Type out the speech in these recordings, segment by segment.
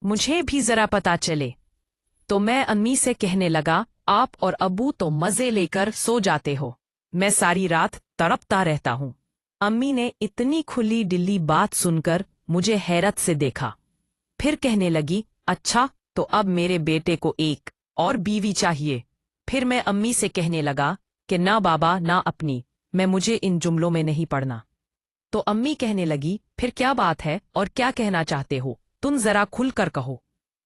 मुझे भी जरा पता चले। तो मैं अम्मी से कहने लगा, आप और अब्बू तो मजे लेकर सो जाते हो, मैं सारी रात तड़पता रहता हूँ। अम्मी ने इतनी खुली डिल्ली बात सुनकर मुझे हैरत से देखा। फिर कहने लगी, अच्छा तो अब मेरे बेटे को एक और बीवी चाहिए। फिर मैं अम्मी से कहने लगा कि ना बाबा ना अपनी, मुझे इन जुमलों में नहीं पड़ना। तो अम्मी कहने लगी, फिर क्या बात है और क्या कहना चाहते हो, तुम जरा खुल कर कहो।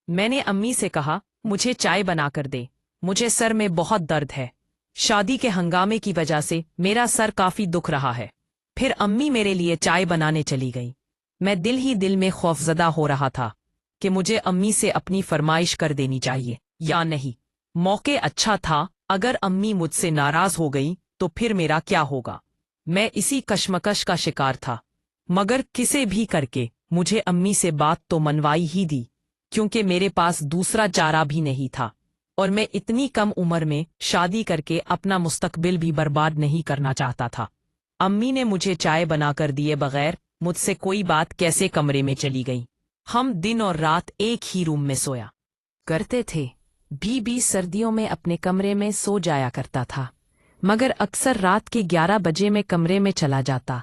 मैंने अम्मी से कहा, मुझे चाय बना कर दे, मुझे सर में बहुत दर्द है, शादी के हंगामे की वजह से मेरा सर काफी दुख रहा है। फिर अम्मी मेरे लिए चाय बनाने चली गई। मैं दिल ही दिल में खौफजदा हो रहा था कि मुझे अम्मी से अपनी फरमाइश कर देनी चाहिए या नहीं। मौके अच्छा था, अगर अम्मी मुझसे नाराज हो गई तो फिर मेरा क्या होगा। मैं इसी कशमकश का शिकार था, मगर किसे भी करके मुझे अम्मी से बात तो मनवाई ही दी, क्योंकि मेरे पास दूसरा चारा भी नहीं था और मैं इतनी कम उम्र में शादी करके अपना मुस्तकबिल भी बर्बाद नहीं करना चाहता था। अम्मी ने मुझे चाय बनाकर दिए बगैर मुझसे कोई बात कैसे कमरे में चली गई। हम दिन और रात एक ही रूम में सोया करते थे। बीबी सर्दियों में अपने कमरे में सो जाया करता था, मगर अक्सर रात के 11 बजे में कमरे में चला जाता।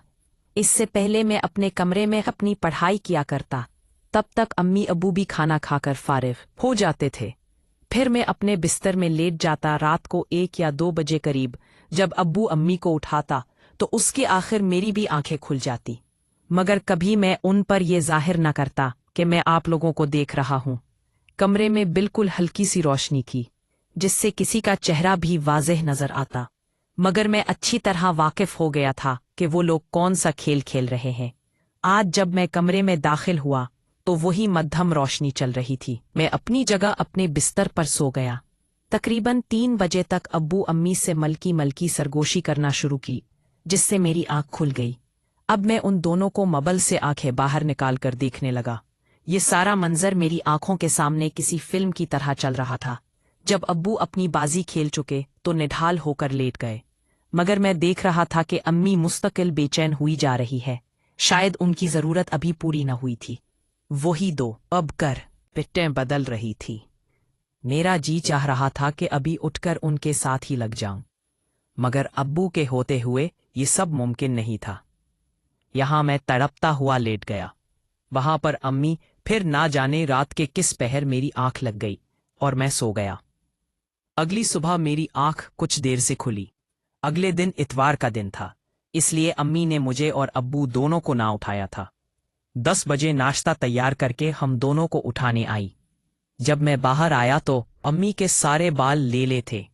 इससे पहले मैं अपने कमरे में अपनी पढ़ाई किया करता। तब तक अम्मी अब्बू भी खाना खाकर फारिग हो जाते थे। फिर मैं अपने बिस्तर में लेट जाता रात को 1 या 2 बजे करीब। जब अब्बू अम्मी को उठाता तो उसके आखिर मेरी भी आंखें खुल जाती, मगर कभी मैं उन पर यह जाहिर न करता कि मैं आप लोगों को देख रहा हूँ। कमरे में बिल्कुल हल्की सी रोशनी की, जिससे किसी का चेहरा भी वाज़ेह नजर आता, मगर मैं अच्छी तरह वाकिफ हो गया था कि वो लोग कौन सा खेल खेल रहे हैं। आज जब मैं कमरे में दाखिल हुआ तो वही मध्यम रोशनी चल रही थी। मैं अपनी जगह अपने बिस्तर पर सो गया। तकरीबन 3 बजे तक अब्बू अम्मी से मलकी मलकी सरगोशी करना शुरू की, जिससे मेरी आंख खुल गई। अब मैं उन दोनों को मबल से आंखें बाहर निकाल कर देखने लगा। ये सारा मंजर मेरी आंखों के सामने किसी फिल्म की तरह चल रहा था। जब अब्बू अपनी बाजी खेल चुके तो निढाल होकर लेट गए, मगर मैं देख रहा था कि अम्मी मुस्तकिल बेचैन हुई जा रही है। शायद उनकी जरूरत अभी पूरी न हुई थी। वही दो अब कर पिट्टें बदल रही थी। मेरा जी चाह रहा था कि अभी उठकर उनके साथ ही लग जाऊं, मगर अब्बू के होते हुए ये सब मुमकिन नहीं था। यहां मैं तड़पता हुआ लेट गया, वहां पर अम्मी, फिर ना जाने रात के किस पहर मेरी आंख लग गई और मैं सो गया। अगली सुबह मेरी आंख कुछ देर से खुली। अगले दिन इतवार का दिन था, इसलिए अम्मी ने मुझे और अब्बू दोनों को ना उठाया था। 10 बजे नाश्ता तैयार करके हम दोनों को उठाने आई। जब मैं बाहर आया तो अम्मी के सारे बाल लेले थे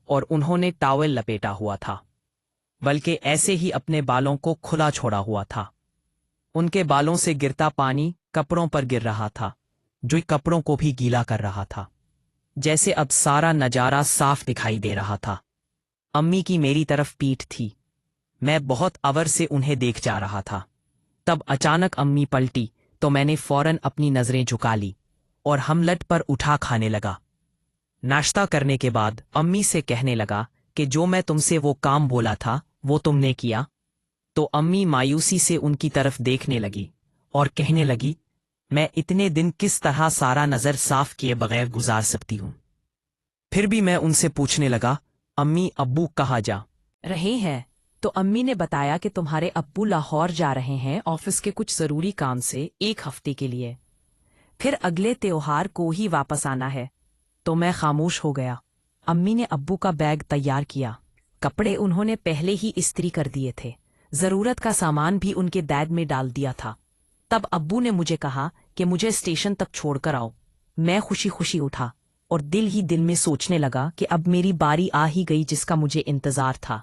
और उन्होंने टॉवेल लपेटा हुआ था, बल्कि ऐसे ही अपने बालों को खुला छोड़ा हुआ था। उनके बालों से गिरता पानी कपड़ों पर गिर रहा था, जो कपड़ों को भी गीला कर रहा था। जैसे अब सारा नजारा साफ दिखाई दे रहा था। अम्मी की मेरी तरफ पीठ थी। मैं बहुत अवर से उन्हें देख जा रहा था। तब अचानक अम्मी पलटी तो मैंने फौरन अपनी नजरें झुका ली और हमलट पर उठा खाने लगा। नाश्ता करने के बाद अम्मी से कहने लगा कि जो मैं तुमसे वो काम बोला था वो तुमने किया? तो अम्मी मायूसी से उनकी तरफ देखने लगी और कहने लगी, मैं इतने दिन किस तरह सारा नजर साफ किए बगैर गुजार सकती हूँ। फिर भी मैं उनसे पूछने लगा, अम्मी अब्बू कहाँ जा रहे हैं? तो अम्मी ने बताया कि तुम्हारे अब्बू लाहौर जा रहे हैं ऑफिस के कुछ जरूरी काम से 1 हफ्ते के लिए, फिर अगले त्योहार को ही वापस आना है। तो मैं खामोश हो गया। अम्मी ने अब्बू का बैग तैयार किया। कपड़े उन्होंने पहले ही इस्त्री कर दिए थे, जरूरत का सामान भी उनके बैग में डाल दिया था। तब अब्बू ने मुझे कहा कि मुझे स्टेशन तक छोड़कर आओ। मैं खुशी खुशी उठा और दिल ही दिल में सोचने लगा कि अब मेरी बारी आ ही गई जिसका मुझे इंतजार था।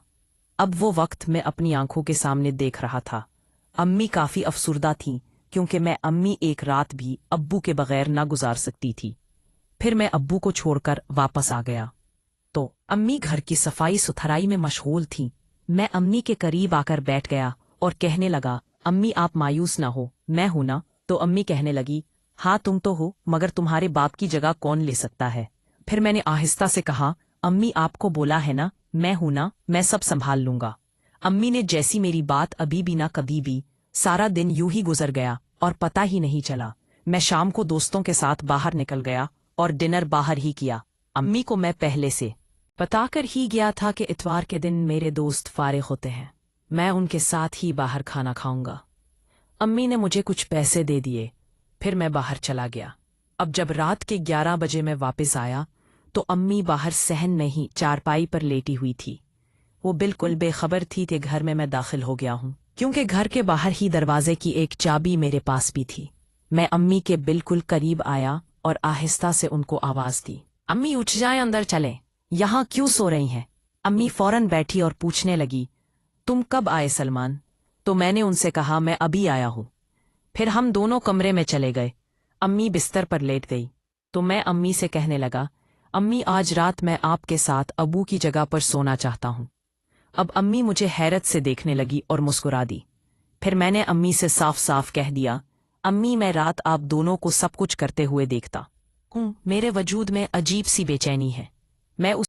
अब वो वक्त मैं अपनी आंखों के सामने देख रहा था। अम्मी काफी अफसुर्दा थीं, क्योंकि मैं अम्मी एक रात भी अब्बू के बगैर ना गुजार सकती थी। फिर मैं अब्बू को छोड़कर वापस आ गया तो अम्मी घर की सफाई सुथराई में मशगूल थीं। मैं अम्मी के करीब आकर बैठ गया और कहने लगा, अम्मी आप मायूस ना हो, मैं हूं ना। तो अम्मी कहने लगी, हाँ तुम तो हो, मगर तुम्हारे बाप की जगह कौन ले सकता है? फिर मैंने आहिस्ता से कहा, अम्मी आपको बोला है ना, मैं हूं ना, मैं सब संभाल लूंगा। अम्मी ने जैसी मेरी बात अभी भी ना कभी भी। सारा दिन यूं ही गुजर गया और पता ही नहीं चला। میں شام کو دوستوں کے ساتھ باہر نکل گیا اور ڈنر باہر ہی کیا۔ امی کو میں پہلے سے بتا کر ہی گیا تھا کہ اتوار کے دن میرے دوست فارغ ہوتے ہیں، میں ان کے ساتھ ہی باہر کھانا کھاؤں گا۔ امی نے مجھے کچھ پیسے دے دیے، پھر میں باہر چلا گیا۔ اب جب رات کے 11 بجے میں واپس آیا تو امی باہر صحن میں ہی چارپائی پر لیٹی ہوئی تھی۔ وہ بالکل بے خبر تھی کہ گھر میں داخل ہو گیا ہوں، کیونکہ گھر کے باہر ہی دروازے کی ایک چابی میرے پاس بھی تھی۔ میں امی کے بالکل قریب آیا اور آہستہ سے ان کو آواز دی، امی اٹھ جائیں، اندر چلیں، یہاں کیوں سو رہی ہیں؟ امی فوراً بیٹھی اور پوچھنے لگی، تم کب آئے سلمان؟ تو میں نے ان سے کہا، میں ابھی آیا ہوں۔ پھر ہم دونوں کمرے میں چلے گئے۔ امی بستر پر لیٹ گئی تو میں امی سے کہنے لگا، امی آج رات میں آپ کے ساتھ ابو کی جگہ پر سونا چاہتا ہوں۔ اب امی مجھے حیرت سے دیکھنے لگی اور مسکرا دی۔ پھر میں نے امی سے صاف صاف کہہ دیا، امی میں رات آپ دونوں کو سب کچھ کرتے ہوئے دیکھتا ہوں، میرے وجود میں عجیب سی بے چینی ہے۔ میں اس